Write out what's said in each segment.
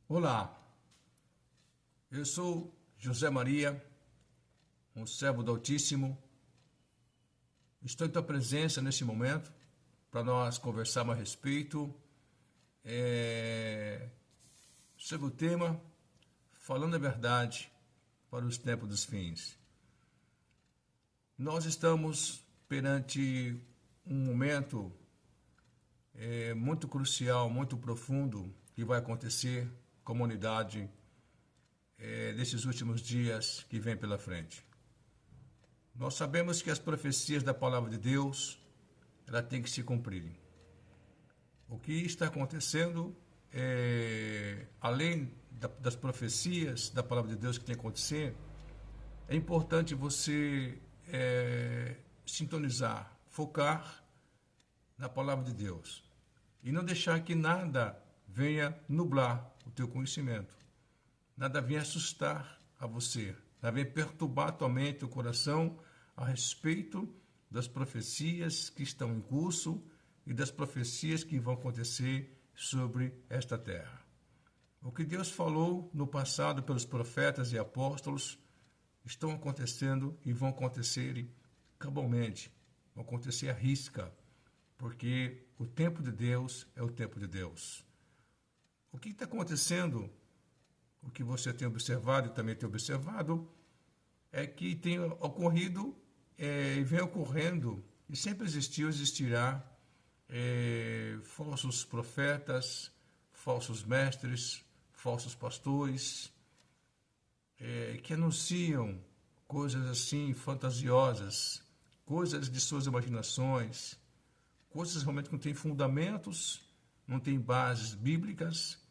Olá, eu sou José Maria, um servo do Altíssimo. Estou em tua presença neste momento para nós conversarmos a respeito sobre o tema Falando a Verdade para os Tempos dos Fins. Nós estamos perante um momento muito crucial, muito profundo que vai acontecer com a humanidade desses últimos dias que vem pela frente. Nós sabemos que as profecias da palavra de Deus ela tem que se cumprirem. O que está acontecendo, além das profecias da palavra de Deus que tem que acontecer, é importante você sintonizar, focar na palavra de Deus e não deixar que nada venha nublar o teu conhecimento, nada venha assustar a você, nada venha perturbar a tua mente, o coração a respeito das profecias que estão em curso e das profecias que vão acontecer sobre esta terra. O que Deus falou no passado pelos profetas e apóstolos estão acontecendo e vão acontecer cabalmente, vão acontecer à risca, porque o tempo de Deus é o tempo de Deus. O que está acontecendo, o que você tem observado e também tem observado, é que tem ocorrido e vem ocorrendo, e sempre existiu, existirá, falsos profetas, falsos mestres, falsos pastores, que anunciam coisas assim fantasiosas, coisas de suas imaginações, coisas realmente que não têm fundamentos, não têm bases bíblicas,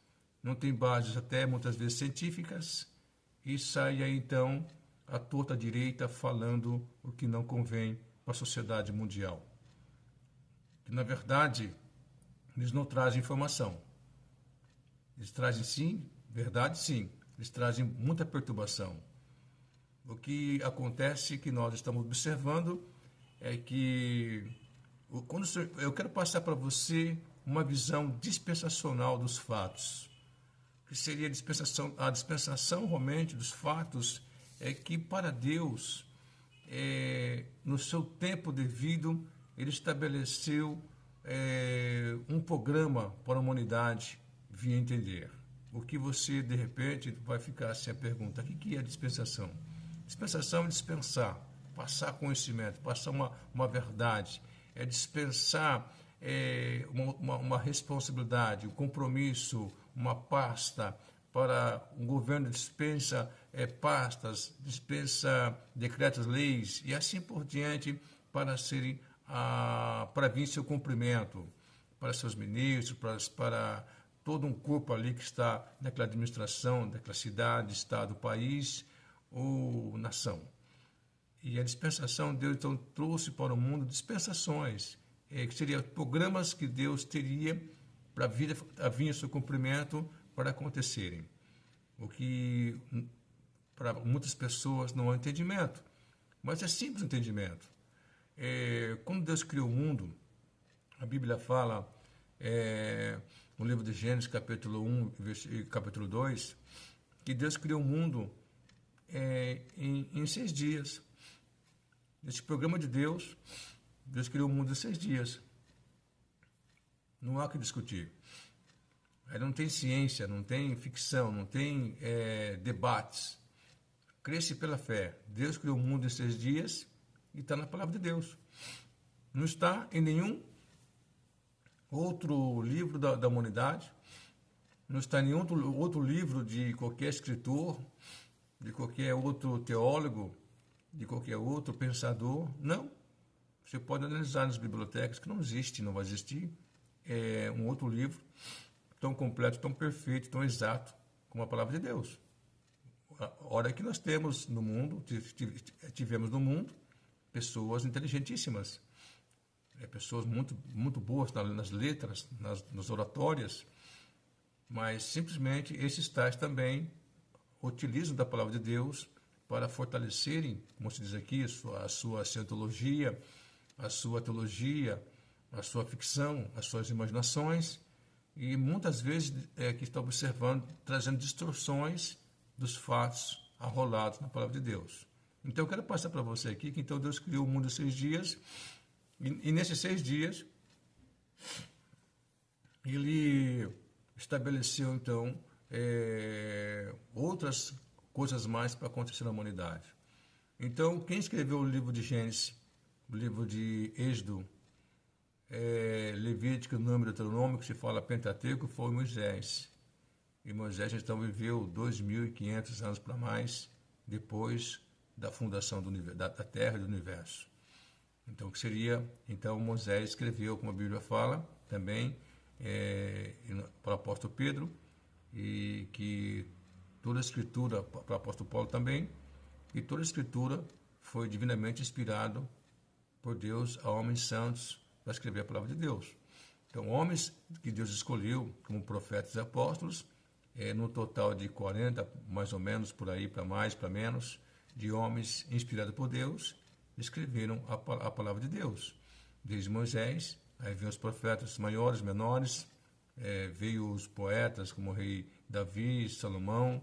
não têm bases até muitas vezes científicas, e sai aí então a torta direita falando o que não convém para a sociedade mundial. Que na verdade eles não trazem informação. Eles trazem sim, verdade sim, eles trazem muita perturbação. O que acontece que nós estamos observando é que eu quero passar para você uma visão dispensacional dos fatos, que seria a dispensação realmente dos fatos, que para Deus, no seu tempo devido, Ele estabeleceu um programa para a humanidade vir entender. O que você, de repente, vai ficar assim a pergunta, o que é dispensação? Dispensação é dispensar, passar conhecimento, passar uma verdade, é dispensar uma responsabilidade, um compromisso, uma pasta. Para um governo dispensa pastas, dispensa decretos, leis e assim por diante para vir seu cumprimento, para seus ministros, para todo um corpo ali que está naquela administração, daquela cidade, estado, país ou nação. E a dispensação, Deus então trouxe para o mundo dispensações, que seriam programas que Deus teria para vir a seu cumprimento para acontecerem. O que para muitas pessoas não há entendimento, mas é simples o entendimento. Quando Deus criou o mundo, a Bíblia fala no livro de Gênesis, capítulo 1 e capítulo 2, que Deus criou o mundo em 6 dias. Nesse programa de Deus, Deus criou o mundo em 6 dias. Não há o que discutir. Aí não tem ciência, não tem ficção, não tem debates. Cresce pela fé. Deus criou o mundo em 6 dias e está na palavra de Deus. Não está em nenhum outro livro da humanidade, não está em nenhum outro livro de qualquer escritor, de qualquer outro teólogo, de qualquer outro pensador. Não. Você pode analisar nas bibliotecas que não existe, não vai existir um outro livro tão completo, tão perfeito, tão exato como a palavra de Deus. A hora que nós tivemos no mundo pessoas inteligentíssimas, pessoas muito, muito boas nas letras, nas oratórias, mas simplesmente esses tais também utilizam da palavra de Deus para fortalecerem, como se diz aqui, a sua cientologia, a sua teologia, a sua ficção, as suas imaginações, e muitas vezes que está observando, trazendo distorções dos fatos arrolados na palavra de Deus. Então eu quero passar para você aqui que então Deus criou o mundo em 6 dias, e nesses 6 dias ele estabeleceu então outras coisas mais para acontecer na humanidade. Então quem escreveu o livro de Gênesis, o livro de Êxodo, Levítico, Número, Deuteronômio, que se fala Pentateuco, foi Moisés. E Moisés então viveu 2.500 anos para mais depois da fundação da Terra e do Universo. Então, que seria, então Moisés escreveu, como a Bíblia fala, também para o apóstolo Pedro, e que toda a escritura, para o apóstolo Paulo também, e toda a escritura foi divinamente inspirado por Deus a homens santos para escrever a palavra de Deus. Então, homens que Deus escolheu como profetas e apóstolos, no total de 40, mais ou menos, por aí, para mais, para menos, de homens inspirados por Deus, escreveram a palavra de Deus. Desde Moisés, aí vem os profetas maiores, menores, veio os poetas como o rei Davi, Salomão,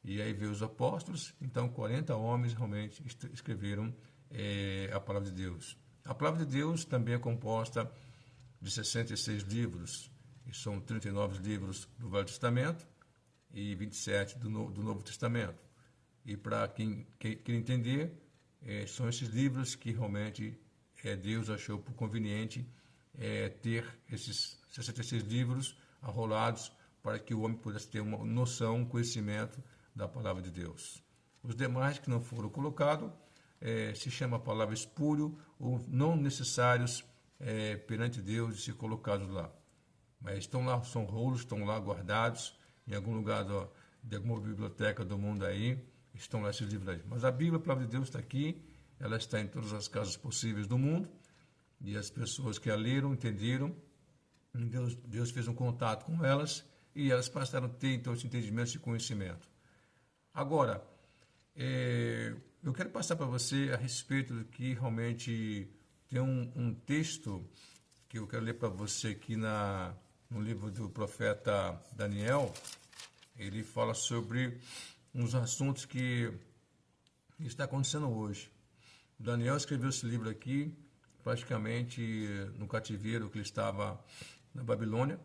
e aí veio os apóstolos. Então 40 homens realmente escreveram a palavra de Deus. A palavra de Deus também é composta de 66 livros, e são 39 livros do Velho Testamento e 27 do Novo Testamento. E para quem quer entender, são esses livros que realmente Deus achou por conveniente ter esses 66 livros arrolados para que o homem pudesse ter uma noção, um conhecimento da palavra de Deus. Os demais que não foram colocados se chama a palavra espúrio ou não necessários perante Deus de ser colocados lá. Mas estão lá, são rolos, estão lá guardados em algum lugar de alguma biblioteca do mundo aí, estão lá esses livros aí. Mas a Bíblia, a palavra de Deus está aqui, ela está em todas as casas possíveis do mundo, e as pessoas que a leram, entenderam, Deus fez um contato com elas, e elas passaram a ter então esse entendimento, esse conhecimento. Agora, eu quero passar para você a respeito do que realmente tem um texto que eu quero ler para você aqui no livro do profeta Daniel. Ele fala sobre uns assuntos que está acontecendo hoje. Daniel escreveu esse livro aqui praticamente no cativeiro que ele estava na Babilônia.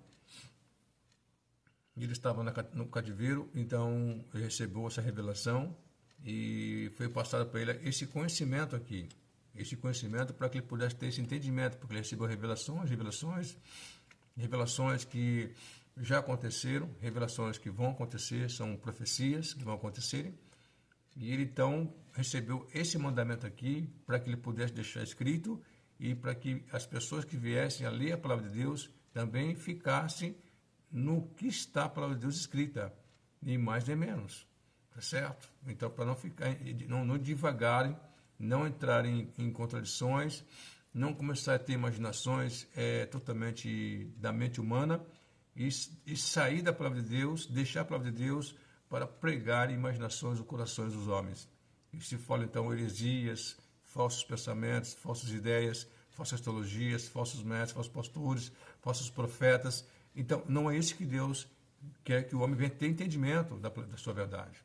Ele estava no cativeiro, então ele recebeu essa revelação e foi passado para ele esse conhecimento aqui. Esse conhecimento para que ele pudesse ter esse entendimento, porque ele recebeu revelações que já aconteceram, revelações que vão acontecer, são profecias que vão acontecerem. E ele então recebeu esse mandamento aqui para que ele pudesse deixar escrito e para que as pessoas que viessem a ler a palavra de Deus também ficassem no que está a palavra de Deus escrita, nem mais nem menos, tá certo? Então, para não ficar, não divagarem, não entrarem em contradições, não começar a ter imaginações totalmente da mente humana e sair da palavra de Deus, deixar a palavra de Deus para pregar imaginações nos corações dos homens. E se fala então heresias, falsos pensamentos, falsas ideias, falsas teologias, falsos mestres, falsos pastores, falsos profetas. Então, não é isso que Deus quer que o homem venha ter entendimento da sua verdade.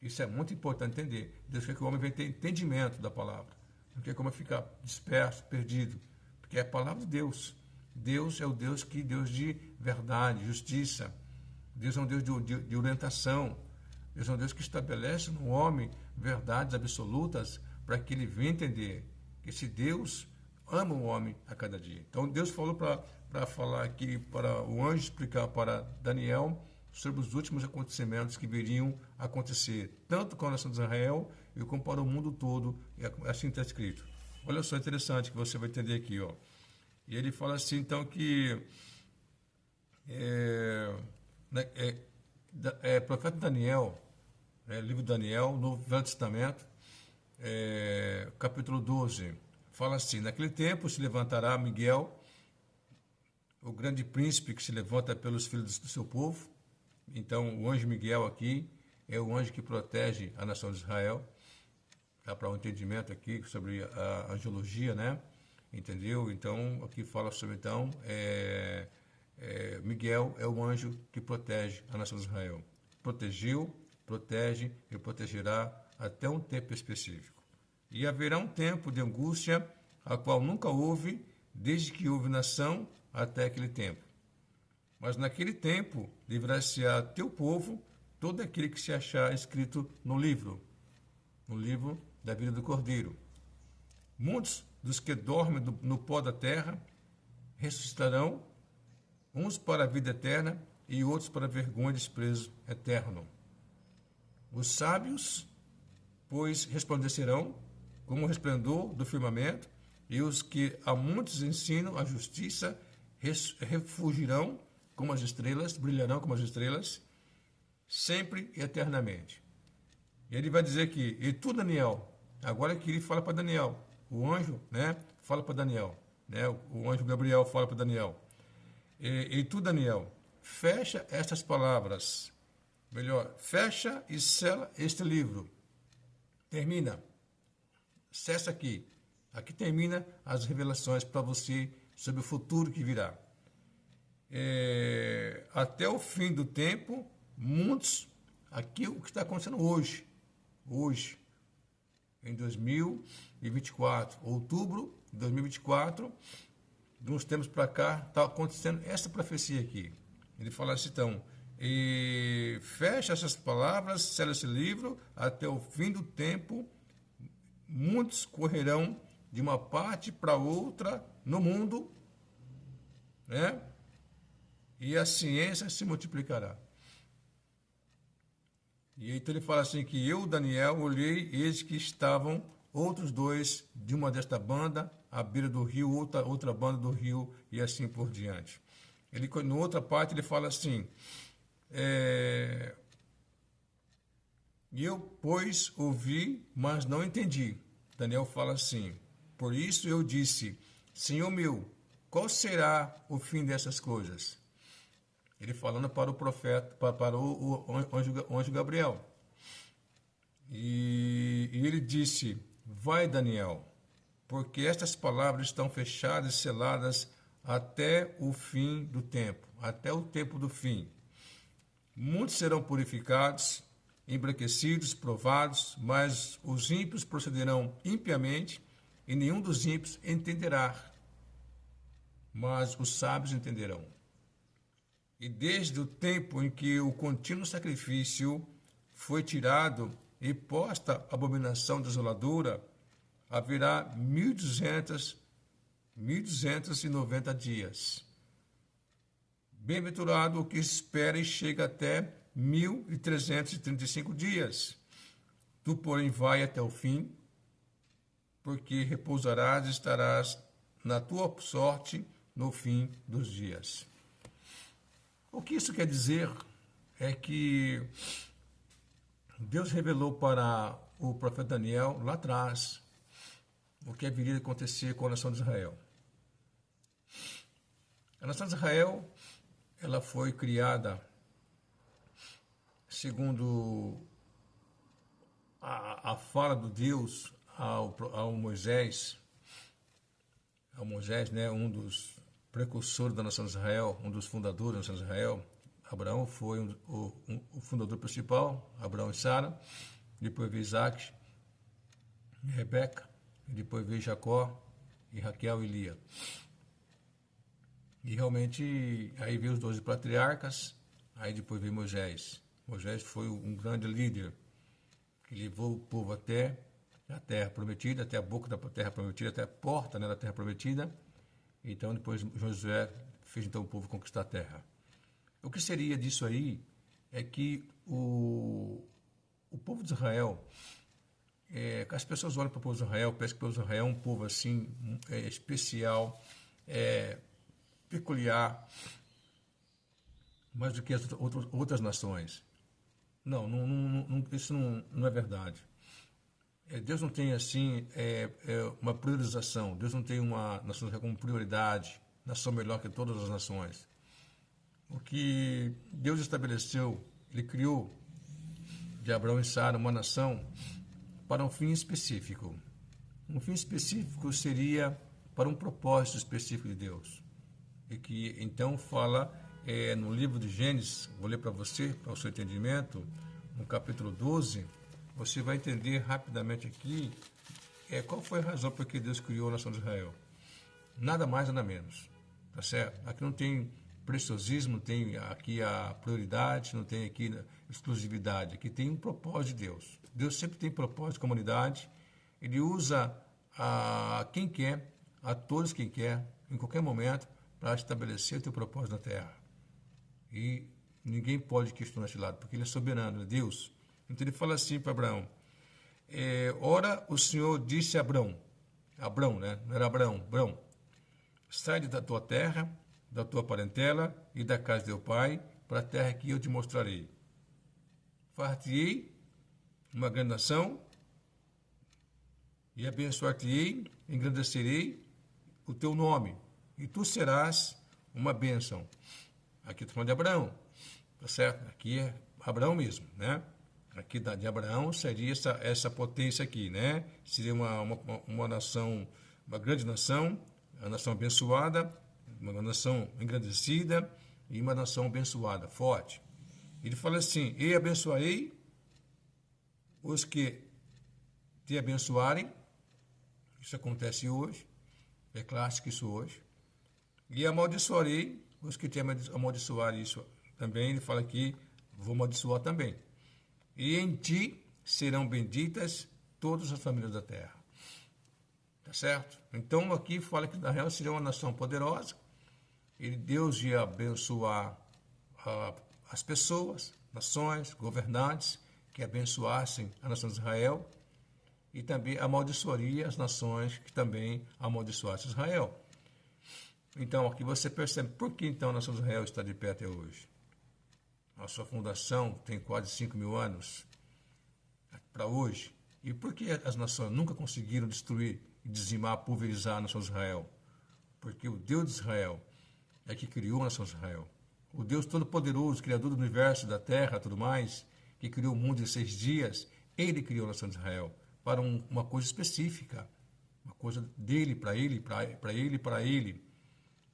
Isso é muito importante entender. Deus quer que o homem venha ter entendimento da palavra. Não quer que o homem fique disperso, perdido. Porque é a palavra de Deus. Deus é o Deus de verdade, justiça. Deus é um Deus de orientação. Deus é um Deus que estabelece no homem verdades absolutas para que ele venha entender que esse Deus ama o homem a cada dia. Então, Deus falou para falar aqui, para o anjo explicar para Daniel sobre os últimos acontecimentos que viriam a acontecer, tanto com a nação de Israel e como para o mundo todo, e assim está escrito. Olha só, interessante que você vai entender aqui, ó. E ele fala assim, então, que profeta Daniel, livro de Daniel, no Velho Testamento, capítulo 12, fala assim: naquele tempo se levantará Miguel, o grande príncipe que se levanta pelos filhos do seu povo. Então, o anjo Miguel aqui é o anjo que protege a nação de Israel. Dá para um entendimento aqui sobre a angiologia, né? Entendeu? Então, aqui fala sobre, então, Miguel é o anjo que protege a nação de Israel. Protegeu, protege e protegerá até um tempo específico. E haverá um tempo de angústia, a qual nunca houve, desde que houve nação até aquele tempo. Mas naquele tempo livrar-se-á teu povo todo aquele que se achar escrito no livro da vida do Cordeiro. Muitos dos que dormem no pó da terra ressuscitarão, uns para a vida eterna e outros para a vergonha e desprezo eterno. Os sábios, pois, resplandecerão como o resplendor do firmamento, e os que a muitos ensinam a justiça refugirão como as estrelas, brilharão como as estrelas, sempre e eternamente. E ele vai dizer aqui, e tu, Daniel, agora que ele fala para Daniel, o anjo, fala para Daniel, o anjo Gabriel fala para Daniel, e tu, Daniel, fecha estas palavras, melhor, fecha e sela este livro, termina, cessa aqui termina as revelações para você sobre o futuro que virá. Até o fim do tempo, muitos, aqui o que está acontecendo hoje, em 2024, outubro de 2024, de uns tempos para cá, está acontecendo essa profecia aqui. Ele fala assim, então, e fecha essas palavras, sela esse livro, até o fim do tempo, muitos correrão de uma parte para outra no mundo, e a ciência se multiplicará. E então ele fala assim que eu, Daniel, olhei, eis que estavam outros dois de uma desta banda, à beira do rio, outra banda do rio, e assim por diante. Ele, na outra parte, ele fala assim, e eu, pois, ouvi, mas não entendi. Daniel fala assim, por isso eu disse, Senhor meu, qual será o fim dessas coisas? Ele falando para o profeta, para o anjo Gabriel. E ele disse, vai, Daniel, porque estas palavras estão fechadas e seladas até o fim do tempo, até o tempo do fim. Muitos serão purificados, embranquecidos, provados, mas os ímpios procederão impiamente, e nenhum dos ímpios entenderá, mas os sábios entenderão. E desde o tempo em que o contínuo sacrifício foi tirado e posta a abominação desoladora, haverá 1.290 dias. Bem-aventurado o que espera e chega até 1.335 dias. Tu, porém, vai até o fim, porque repousarás e estarás na tua sorte no fim dos dias. O que isso quer dizer é que Deus revelou para o profeta Daniel, lá atrás, o que viria a acontecer com a nação de Israel. A nação de Israel, ela foi criada segundo a fala do Deus ao Moisés, um dos precursores da nação de Israel, um dos fundadores da nação de Israel. Abraão foi o fundador principal, Abraão e Sara, depois veio Isaac e Rebeca, e depois veio Jacó e Raquel e Lia. E realmente, aí veio os 12 patriarcas, aí depois veio Moisés. Moisés foi um grande líder, que levou o povo até a terra prometida, até a boca da terra prometida, até a porta, da terra prometida. Então, depois Josué fez então o povo conquistar a terra. O que seria disso aí é que o povo de Israel, as pessoas olham para o povo de Israel, pensam que o povo de Israel é um povo assim, especial, peculiar, mais do que as outras nações. Não, isso não é verdade. Deus não tem assim uma priorização. Deus não tem uma nação como prioridade, nação melhor que todas as nações. O que Deus estabeleceu, Ele criou de Abraão e Sara uma nação para um fim específico. Um fim específico seria para um propósito específico de Deus. e que então fala no livro de Gênesis, vou ler para você, para o seu entendimento, no capítulo 12, você vai entender rapidamente aqui qual foi a razão por que Deus criou a nação de Israel. Nada mais, nada menos. Tá certo? Aqui não tem preciosismo, não tem aqui a prioridade, não tem aqui exclusividade. Aqui tem um propósito de Deus. Deus sempre tem propósito com a humanidade. Ele usa a quem quer, a todos quem quer, em qualquer momento, para estabelecer o teu propósito na terra. E ninguém pode questionar esse lado, porque ele é soberano, é Deus. Então ele fala assim para Abraão: ora o Senhor disse a Abrão, né? Não era Abrão, sai da tua terra, da tua parentela e da casa de teu pai, para a terra que eu te mostrarei. Far-te-ei uma grande nação, e abençoar-te-ei, engrandecerei o teu nome, e tu serás uma bênção. Aqui estou falando de Abraão, tá certo? Aqui é Abraão mesmo, né? Aqui de Abraão seria essa potência aqui, né? Seria uma nação, uma grande nação, uma nação abençoada, uma nação engrandecida e uma nação abençoada, forte. Ele fala assim: e abençoarei os que te abençoarem. Isso acontece hoje, é clássico isso hoje. E amaldiçoarei os que te amaldiçoarem. Isso também, ele fala aqui, vou amaldiçoar também. E em ti serão benditas todas as famílias da terra. Tá certo? Então aqui fala que na real seria uma nação poderosa. E Deus ia abençoar as pessoas, nações, governantes que abençoassem a nação de Israel, e também amaldiçoaria as nações que também amaldiçoassem Israel. Então aqui você percebe por que então a nação de Israel está de pé até hoje. A sua fundação tem quase 5.000 anos para hoje. E por que as nações nunca conseguiram destruir, dizimar, pulverizar a nação de Israel? Porque o Deus de Israel é que criou a nação de Israel. O Deus Todo-Poderoso, Criador do universo, da terra, tudo mais, que criou o mundo em 6 dias, ele criou a nação de Israel para uma coisa específica, uma coisa dele, para ele, para ele, para ele,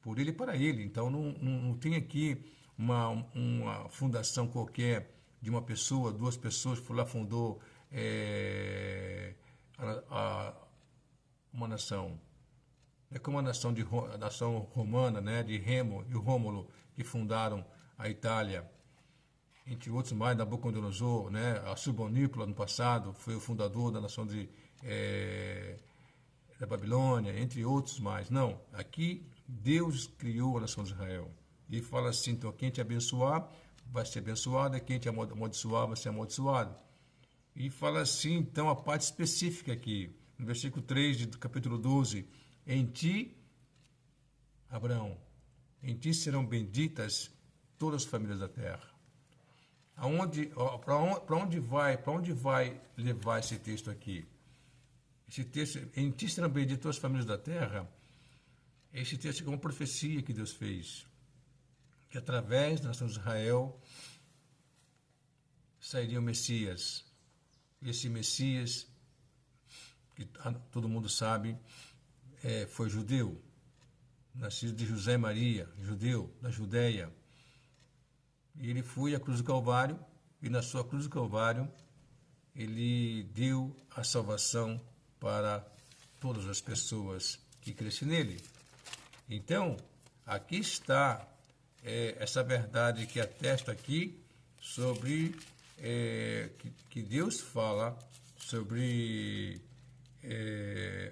por ele e para ele. Então não tem aqui uma fundação qualquer de uma pessoa, 2 pessoas que lá fundou uma nação. É como a nação romana, né, de Remo e Rômulo, que fundaram a Itália, entre outros mais, Nabucodonosor, né, a Subonípula, no passado, foi o fundador da nação da Babilônia, entre outros mais. Não, aqui Deus criou a nação de Israel. E fala assim, então, quem te abençoar vai ser abençoado, e quem te amaldiçoar vai ser amaldiçoado. E fala assim, então, a parte específica aqui, no versículo 3 do capítulo 12, em ti, Abraão, em ti serão benditas todas as famílias da terra. Para onde vai levar esse texto aqui? Esse texto, em ti serão benditas todas as famílias da terra, esse texto é uma profecia que Deus fez, que através da nação de Israel sairia o Messias. Esse Messias, que todo mundo sabe, foi judeu, nascido de José e Maria, judeu, da Judéia. E ele foi à cruz do Calvário, e na sua cruz do Calvário, ele deu a salvação para todas as pessoas que crescem nele. Então, aqui está essa verdade que atesta aqui sobre que Deus fala sobre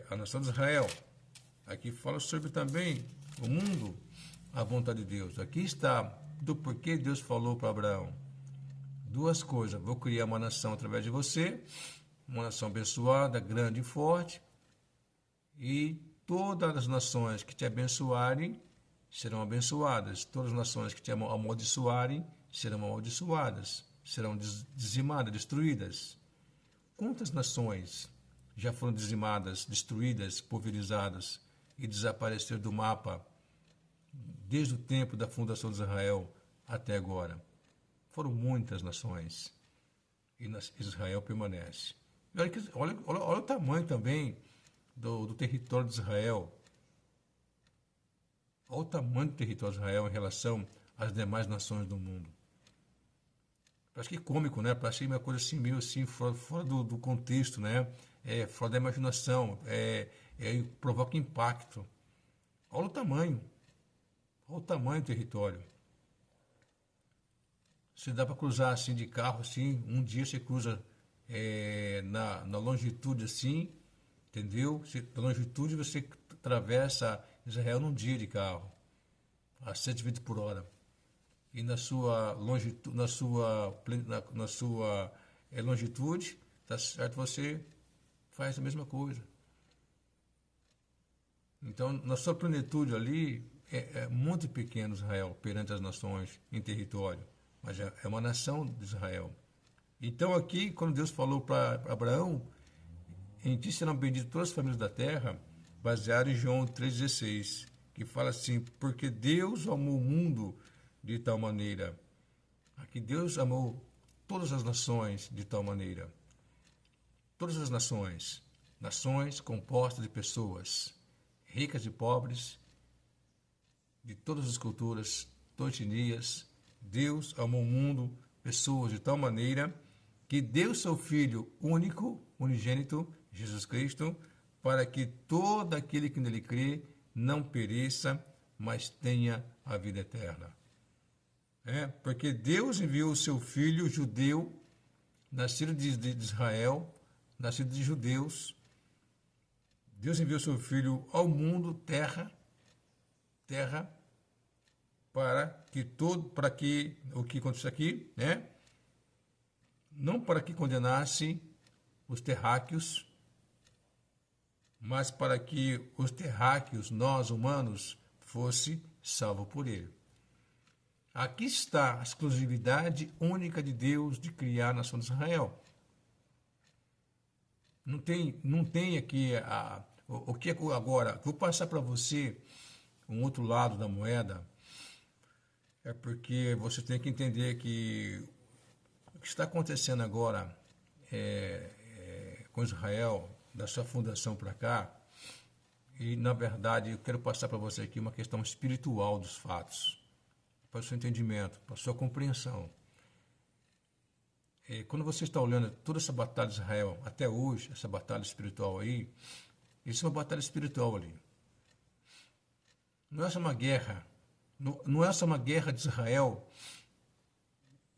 a nação de Israel. Aqui fala sobre também o mundo, a vontade de Deus. Aqui está do porquê Deus falou para Abraão. 2 coisas. Vou criar uma nação através de você, uma nação abençoada, grande e forte, e todas as nações que te abençoarem serão abençoadas. Todas as nações que te amaldiçoarem serão amaldiçoadas, serão dizimadas, destruídas. Quantas nações já foram dizimadas, destruídas, pulverizadas e desapareceram do mapa desde o tempo da fundação de Israel até agora? Foram muitas nações e Israel permanece. Olha o tamanho também do território de Israel. Olha o tamanho do território de Israel em relação às demais nações do mundo. Parece que cômico, né? Parece uma coisa assim, meio assim, fora do contexto, né? Fora da imaginação, provoca impacto. Olha o tamanho do território. Se dá para cruzar assim de carro, assim, um dia você cruza na longitude assim, entendeu? Na longitude você atravessa Israel num dia de carro, a 120 por hora. E na sua longitude, longitude, tá certo, você faz a mesma coisa. Então, na sua plenitude ali, é muito pequeno Israel perante as nações em território, mas é uma nação de Israel. Então, aqui, quando Deus falou para Abraão, em ti serão benditas todas as famílias da terra, baseado em João 3,16, que fala assim, porque Deus amou o mundo de tal maneira. Aqui Deus amou todas as nações de tal maneira. Todas as nações, nações compostas de pessoas, ricas e pobres, de todas as culturas, todas as etnias. Deus amou o mundo, pessoas de tal maneira que deu seu Filho único, unigênito, Jesus Cristo, para que todo aquele que nele crê não pereça, mas tenha a vida eterna. Porque Deus enviou o seu Filho judeu, nascido de Israel, nascido de judeus. Deus enviou o seu Filho ao mundo, terra, para que o que acontece aqui, né? Não para que condenasse os terráqueos, mas para que os terráqueos, nós humanos, fosse salvo por ele. Aqui está a exclusividade única de Deus de criar a nação de Israel. Não tem aqui o que agora. Vou passar para você um outro lado da moeda. É porque você tem que entender que o que está acontecendo agora com Israel, da sua fundação para cá, e na verdade eu quero passar para você aqui uma questão espiritual dos fatos, para o seu entendimento, para a sua compreensão. Quando você está olhando toda essa batalha de Israel, até hoje, essa batalha espiritual aí, isso é uma batalha espiritual ali. Não é só uma guerra, não é só uma guerra de Israel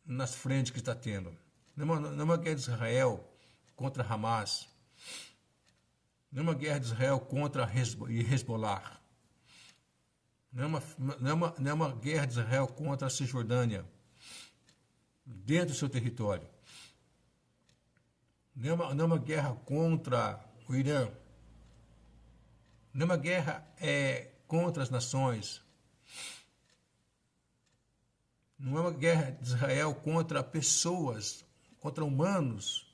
nas frentes que está tendo. Não é uma guerra de Israel contra Hamas. Não é uma guerra de Israel contra Hezbollah. Não é uma guerra de Israel contra a Cisjordânia, dentro do seu território. Não é uma guerra contra o Irã. Não é uma guerra contra as nações. Não é uma guerra de Israel contra pessoas, contra humanos.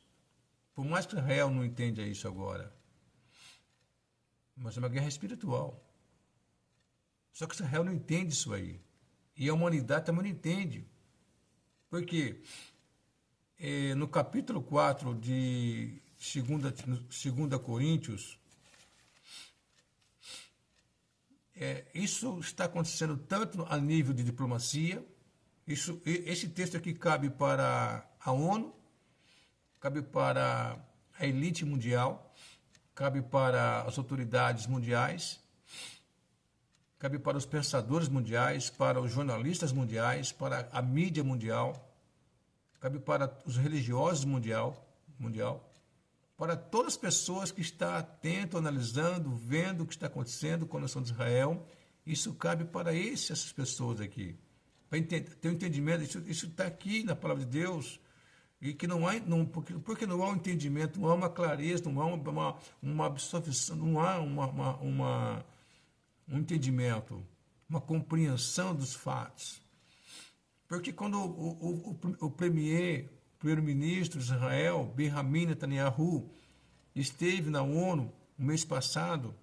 Por mais que Israel não entenda isso agora. Mas é uma guerra espiritual. Só que Israel não entende isso aí. E a humanidade também não entende. Por quê? No capítulo 4 de 2 Coríntios, isso está acontecendo tanto a nível de diplomacia. Esse texto aqui cabe para a ONU, cabe para a elite mundial, cabe para as autoridades mundiais, cabe para os pensadores mundiais, para os jornalistas mundiais, para a mídia mundial, cabe para os religiosos mundial, para todas as pessoas que estão atento, analisando, vendo o que está acontecendo com a nação de Israel. Isso cabe para essas pessoas aqui. Para ter um entendimento, isso está aqui na palavra de Deus. E que porque não há um entendimento, não há uma clareza, não há uma absorção, não há um entendimento, uma compreensão dos fatos. Porque quando o primeiro-ministro de Israel, Benjamin Netanyahu, esteve na ONU no mês passado,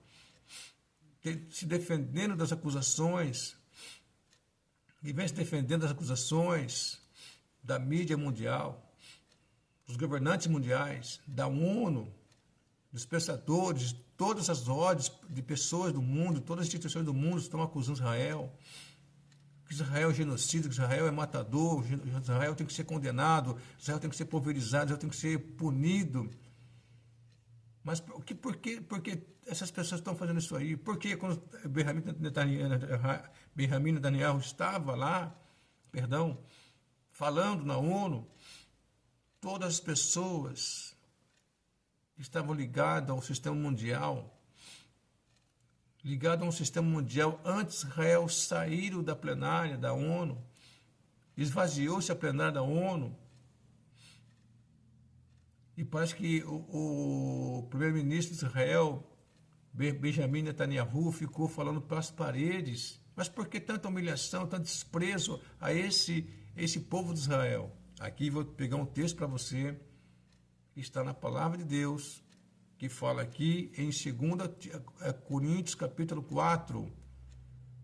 se defendendo das acusações, e vem se defendendo das acusações da mídia mundial, dos governantes mundiais, da ONU, dos pensadores, todas as ordens de pessoas do mundo, todas as instituições do mundo estão acusando Israel. Que Israel é genocida, que Israel é matador, Israel tem que ser condenado, Israel tem que ser pulverizado, Israel tem que ser punido. Mas por que essas pessoas estão fazendo isso aí? Por que quando Benjamin Netanyahu estava lá, falando na ONU, todas as pessoas estavam ligadas ao sistema mundial, antes de Israel sair da plenária da ONU, esvaziou-se a plenária da ONU, e parece que o primeiro-ministro de Israel, Benjamin Netanyahu, ficou falando para as paredes. Mas por que tanta humilhação, tanto desprezo a esse povo de Israel? Aqui vou pegar um texto para você, que está na Palavra de Deus, que fala aqui em 2 Coríntios, capítulo 4,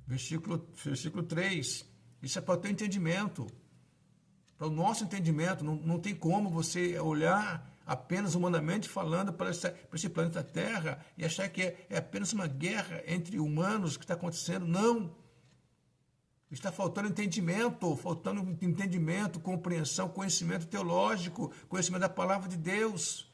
versículo 3. Isso é para o teu entendimento, para o nosso entendimento. Não tem como você olhar apenas humanamente falando para esse planeta Terra e achar que é apenas uma guerra entre humanos que está acontecendo. Não. Está faltando entendimento, compreensão, conhecimento teológico, conhecimento da palavra de Deus.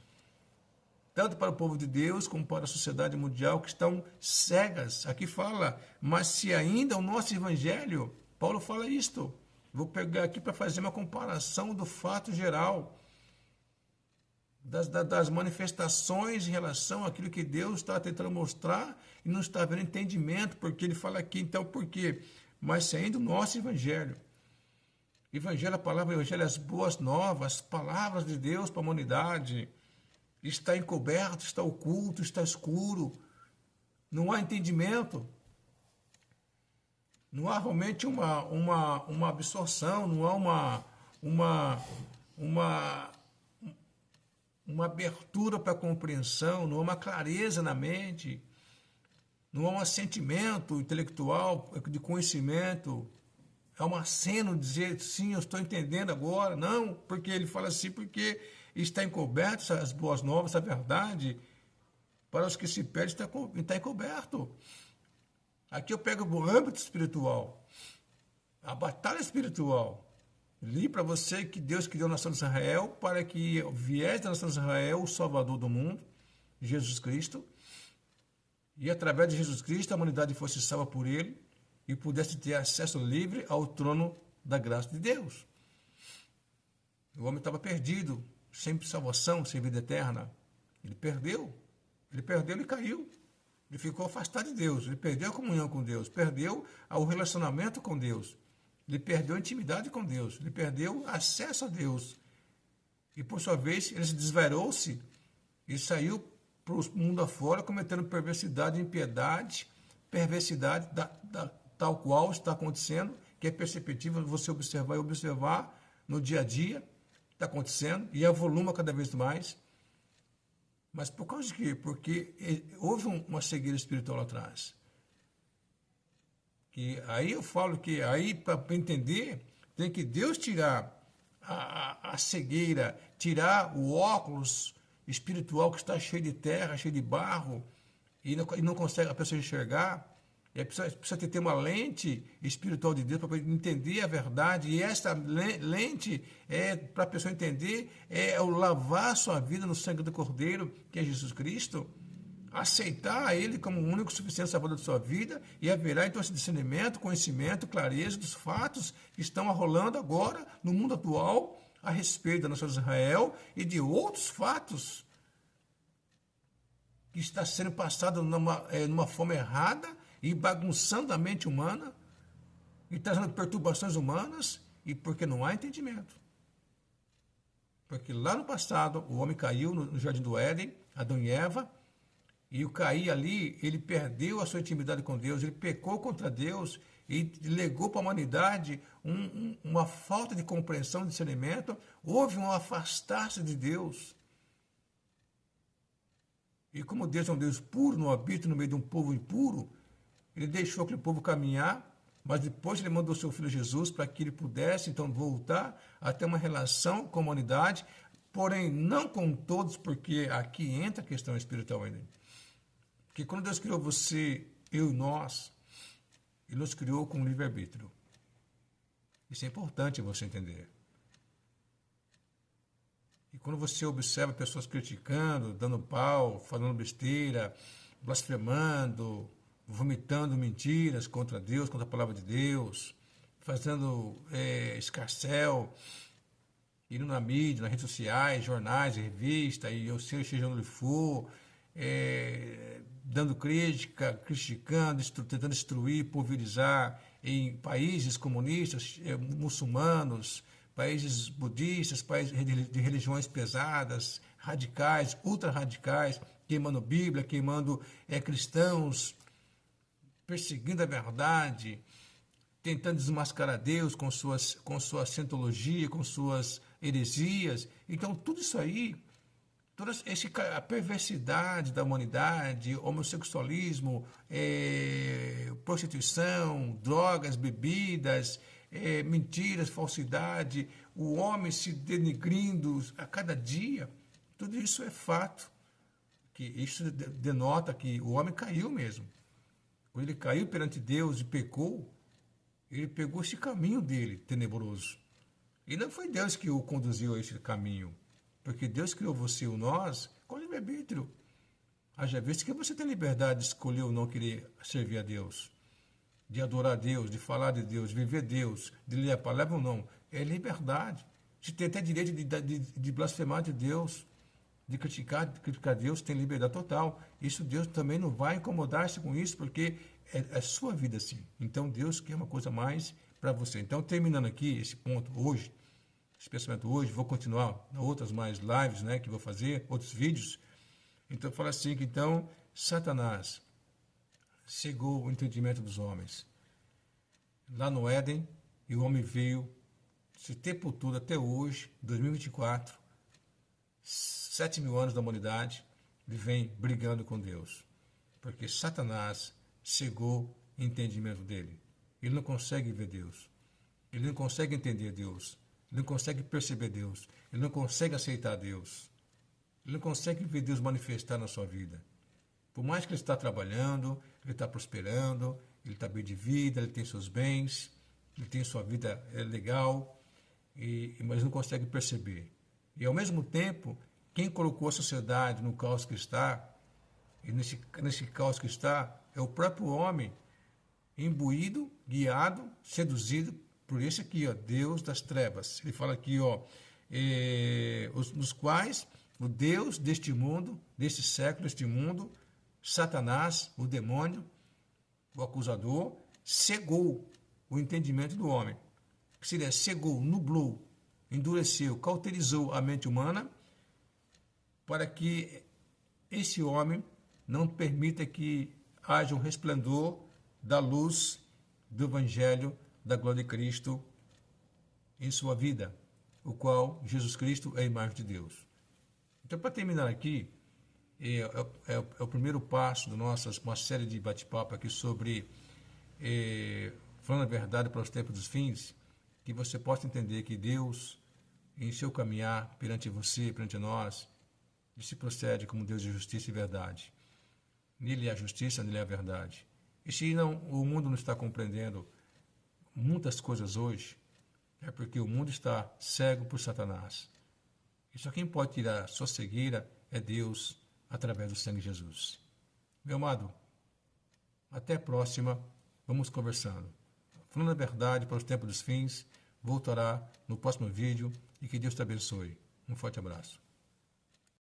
Tanto para o povo de Deus como para a sociedade mundial, que estão cegas. Aqui fala, mas se ainda o nosso evangelho, Paulo fala isto. Vou pegar aqui para fazer uma comparação do fato geral, das manifestações em relação àquilo que Deus está tentando mostrar e não está vendo entendimento, porque ele fala aqui, então, por quê? Mas se ainda o nosso evangelho, a palavra evangelho, as boas novas, as palavras de Deus para a humanidade, está encoberto, está oculto, está escuro, não há entendimento, não há realmente uma absorção, não há uma abertura para a compreensão, não há uma clareza na mente, não há um assentimento intelectual, de conhecimento, é um aceno dizer, sim, eu estou entendendo agora. Não, porque ele fala assim, porque está encoberto as boas novas, a verdade, para os que se perdem está encoberto. Aqui eu pego o âmbito espiritual, a batalha espiritual. Li para você que Deus criou a nação de Israel para que viesse da nação de Israel o Salvador do mundo, Jesus Cristo, e através de Jesus Cristo a humanidade fosse salva por ele e pudesse ter acesso livre ao trono da graça de Deus. O homem estava perdido, sem salvação, sem vida eterna. Ele perdeu e caiu. Ele ficou afastado de Deus, ele perdeu a comunhão com Deus, perdeu o relacionamento com Deus. Ele perdeu a intimidade com Deus, ele perdeu acesso a Deus. E, por sua vez, ele se desvairou-se e saiu para o mundo afora, cometendo perversidade e impiedade, perversidade tal qual está acontecendo, que é perceptível você observar no dia a dia, está acontecendo, e avoluma cada vez mais. Mas por causa de quê? Porque houve uma cegueira espiritual lá atrás. E aí eu falo que, aí para entender, tem que Deus tirar a cegueira, tirar o óculos espiritual que está cheio de terra, cheio de barro, e não consegue a pessoa enxergar. E a pessoa precisa ter uma lente espiritual de Deus para entender a verdade. E essa lente, para a pessoa entender, é o lavar sua vida no sangue do Cordeiro, que é Jesus Cristo, aceitar Ele como o único suficiente salvador de sua vida, e haverá então esse discernimento, conhecimento, clareza dos fatos que estão rolando agora no mundo atual a respeito da nação de Israel e de outros fatos que está sendo passado numa forma errada e bagunçando a mente humana e trazendo perturbações humanas, e porque não há entendimento. Porque lá no passado o homem caiu no jardim do Éden, Adão e Eva, e o cair ali, ele perdeu a sua intimidade com Deus, ele pecou contra Deus e legou para a humanidade uma falta de compreensão, de discernimento. Houve um afastar-se de Deus. E como Deus é um Deus puro, não habita no meio de um povo impuro, ele deixou aquele povo caminhar, mas depois ele mandou seu filho Jesus para que ele pudesse então voltar a ter uma relação com a humanidade, porém não com todos, porque aqui entra a questão espiritual ainda. Porque quando Deus criou você, eu e nós, Ele nos criou com livre-arbítrio. Isso é importante você entender. E quando você observa pessoas criticando, dando pau, falando besteira, blasfemando, vomitando mentiras contra Deus, contra a palavra de Deus, fazendo escarcéu, indo na mídia, nas redes sociais, jornais, revistas, e eu sei, seja onde for, dando crítica, criticando, tentando destruir, pulverizar em países comunistas, muçulmanos, países budistas, países de religiões pesadas, radicais, ultra-radicais, queimando Bíblia, queimando cristãos, perseguindo a verdade, tentando desmascarar Deus com sua cientologia, com suas heresias. Então, tudo isso aí, toda a perversidade da humanidade, homossexualismo, prostituição, drogas, bebidas, mentiras, falsidade, o homem se denigrindo a cada dia, tudo isso é fato. Que isso denota que o homem caiu mesmo. Quando ele caiu perante Deus e pecou, ele pegou esse caminho dele, tenebroso. E não foi Deus que o conduziu a esse caminho, porque Deus criou você e nós com livre-arbítrio. Haja visto que você tem liberdade de escolher ou não querer servir a Deus, de adorar a Deus, de falar de Deus, de viver Deus, de ler a palavra ou não. É liberdade. Você tem até direito de blasfemar de Deus, de criticar Deus, tem liberdade total. Isso Deus também não vai incomodar-se com isso, porque é sua vida assim. Então Deus quer uma coisa mais para você. Então, terminando aqui esse ponto hoje, esse pensamento hoje, vou continuar em outras mais lives, né, que vou fazer, outros vídeos. Então, fala assim que então Satanás cegou o entendimento dos homens lá no Éden, e o homem veio esse tempo todo até hoje, 2024, 7.000 anos da humanidade, ele vem brigando com Deus, porque Satanás cegou o entendimento dele. Ele não consegue ver Deus, ele não consegue entender Deus, ele não consegue perceber Deus, ele não consegue aceitar Deus, ele não consegue ver Deus manifestar na sua vida. Por mais que ele está trabalhando, ele está prosperando, ele está bem de vida, ele tem seus bens, ele tem sua vida legal, mas não consegue perceber. E ao mesmo tempo, quem colocou a sociedade no caos que está, e nesse caos que está, é o próprio homem, imbuído, guiado, seduzido por esse aqui, ó, Deus das trevas. Ele fala aqui, ó, nos quais o Deus deste mundo, deste século, deste mundo, Satanás, o demônio, o acusador, cegou o entendimento do homem. Que seria cegou, nublou, endureceu, cauterizou a mente humana para que esse homem não permita que haja um resplendor da luz do Evangelho da glória de Cristo em sua vida, o qual Jesus Cristo é a imagem de Deus. Então, para terminar aqui, é o primeiro passo de uma série de bate-papo aqui sobre falando a verdade para os tempos dos fins, que você possa entender que Deus, em seu caminhar perante você, perante nós, ele se procede como Deus de justiça e verdade. Nele é a justiça, nele é a verdade. E se o mundo não está compreendendo muitas coisas hoje, é porque o mundo está cego por Satanás. E só quem pode tirar sua cegueira é Deus, através do sangue de Jesus. Meu amado, até a próxima, vamos conversando. Falando a verdade para os tempos dos fins, voltará no próximo vídeo e que Deus te abençoe. Um forte abraço.